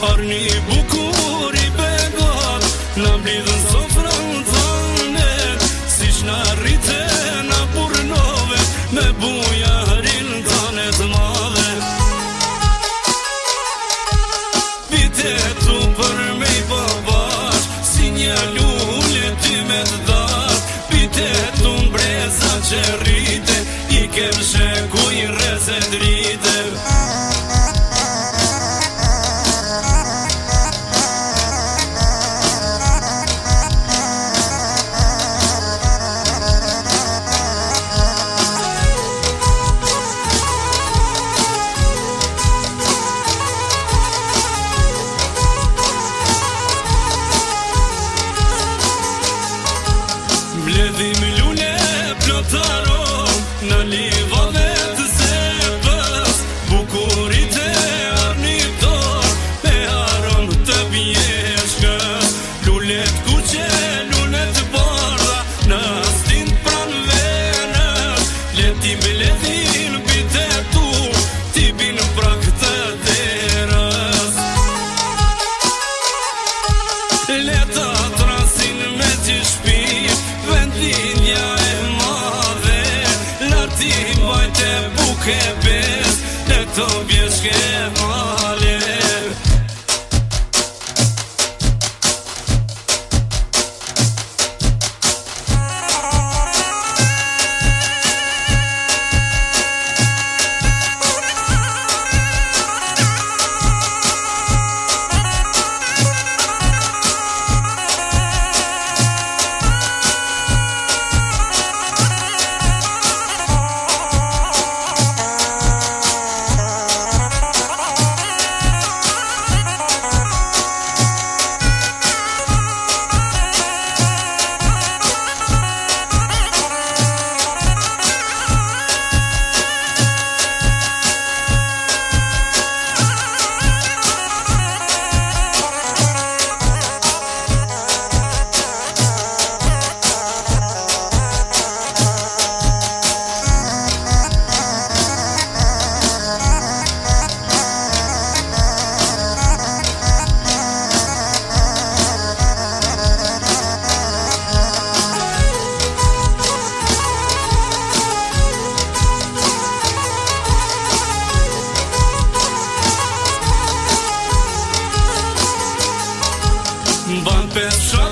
arni bukur I begat, na mblidhën sofrën tëne, si shna rrite na purnove, me buja rinë tëne të madhe. Vitetu për me I babash, si një lullë ty me të dash, vitetu mbreza që rrite, I kem sheku I reze drite. Mbledhim lule plotaro, në livave të zepës, bukurit e arnitor, me arom të pjeshkës, lulet kuqe, lulet bardha, në stin pran venës, letim ledhin pite tu, ti bin prak të derës. Leta trasin me që shpi, vendinja e madhe, larti bajte buke bes, në të bjeshke male. Ban pesha